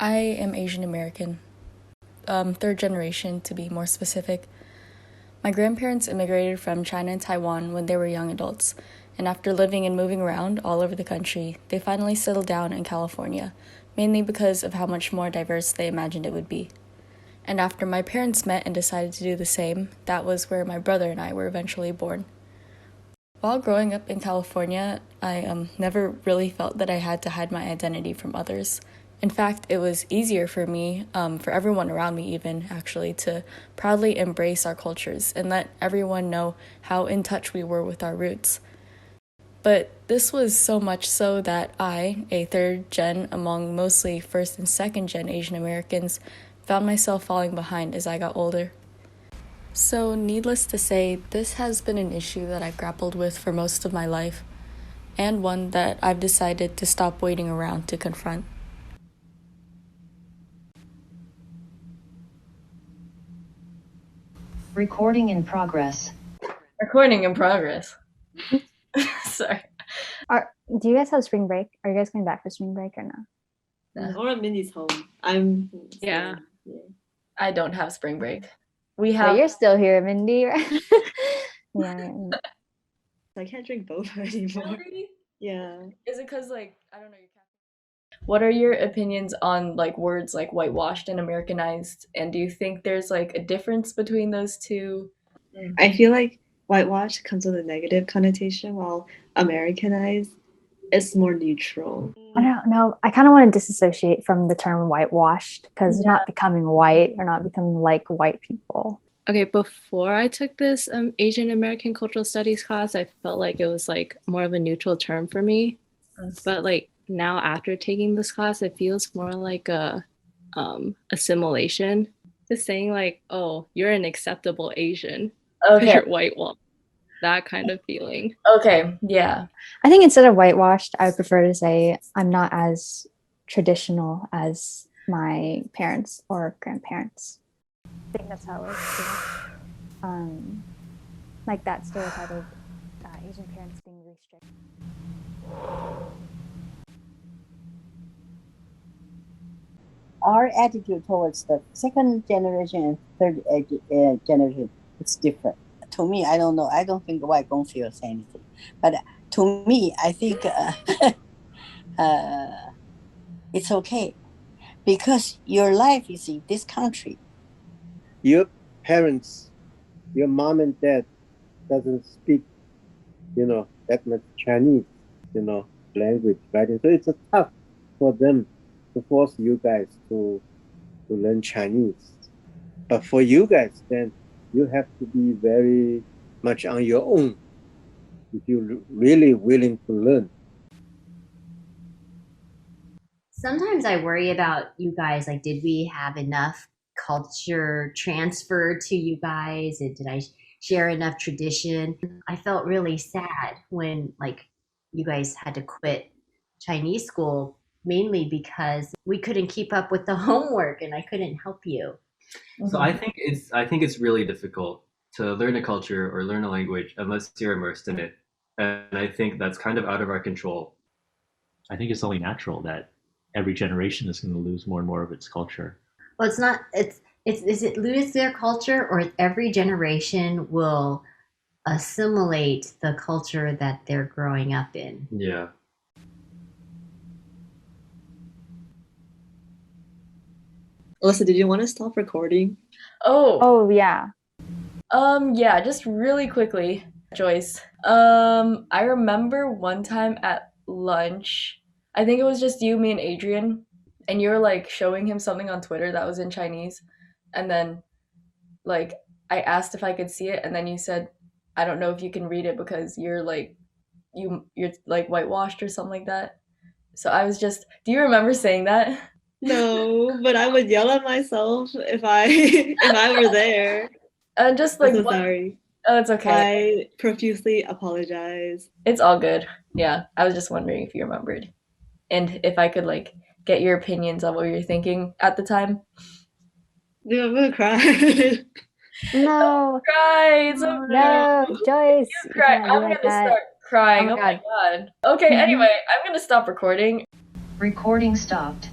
I am Asian American, third generation to be more specific. My grandparents immigrated from China and Taiwan when they were young adults, and after living and moving around all over the country, they finally settled down in California, mainly because of how much more diverse they imagined it would be. And after my parents met and decided to do the same, that was where my brother and I were eventually born. While growing up in California, I never really felt that I had to hide my identity from others. In fact, it was easier for me, for everyone around me even, actually, to proudly embrace our cultures and let everyone know how in touch we were with our roots. But this was so much so that I, a third gen among mostly first and second gen Asian Americans, found myself falling behind as I got older. So, needless to say, this has been an issue that I've grappled with for most of my life, and one that I've decided to stop waiting around to confront. Recording in progress. Recording in progress. Sorry. Do you guys have spring break? Are you guys going back for spring break or no? Or Mindy's home. Yeah. I don't have spring break. But you're still here, Mindy, right? Yeah. I can't drink boba anymore. Really? Yeah. Is it because, I don't know, what are your opinions on, words like whitewashed and Americanized? And do you think there's, a difference between those two? I feel like whitewashed comes with a negative connotation, while Americanized is more neutral. I don't know. I kind of want to disassociate from the term whitewashed because you're not becoming white. You're not becoming like white people. Okay, before I took this Asian American Cultural Studies class, I felt like it was more of a neutral term for me. But now after taking this class, it feels more like a assimilation. Just saying oh, you're an acceptable Asian because you're whitewashed. That kind of feeling. Okay, yeah. I think instead of whitewashed, I would prefer to say I'm not as traditional as my parents or grandparents. I think that's how it works. Like that stereotype of Asian parents being really strict. Our attitude towards the second generation and third generation is different. To me, I don't know. I don't think white gong feels anything. But to me, I think it's okay because your life is in this country. Your parents, your mom and dad doesn't speak, that much Chinese, language, right? So it's tough for them to force you guys to learn Chinese. But for you guys, then you have to be very much on your own if you're really willing to learn. Sometimes I worry about you guys, did we have enough culture transfer to you guys? And did I share enough tradition? I felt really sad when you guys had to quit Chinese school, mainly because we couldn't keep up with the homework and I couldn't help you. So I think it's really difficult to learn a culture or learn a language unless you're immersed in it. And I think that's kind of out of our control. I think it's only natural that every generation is going to lose more and more of its culture. Well, is it lose their culture, or every generation will assimilate the culture that they're growing up in? Yeah. Alyssa, did you want to stop recording? Oh yeah. Yeah, just really quickly, Joyce. I remember one time at lunch, I think it was just you, me, and Adrian, and you were showing him something on Twitter that was in Chinese, and then I asked if I could see it, and then you said, I don't know if you can read it because you're you're whitewashed or something like that. So I was just, do you remember saying that? No, but I would yell at myself if I were there. Just I'm so sorry. Oh, it's okay. I profusely apologize. It's all good. Yeah, I was just wondering if you remembered, and if I could get your opinions on what you were thinking at the time. Dude, I'm gonna cry. No. Don't cry. It's okay. No, Joyce. You cry. I'm gonna start crying. Oh my god. Okay. Anyway, I'm gonna stop recording. Recording stopped.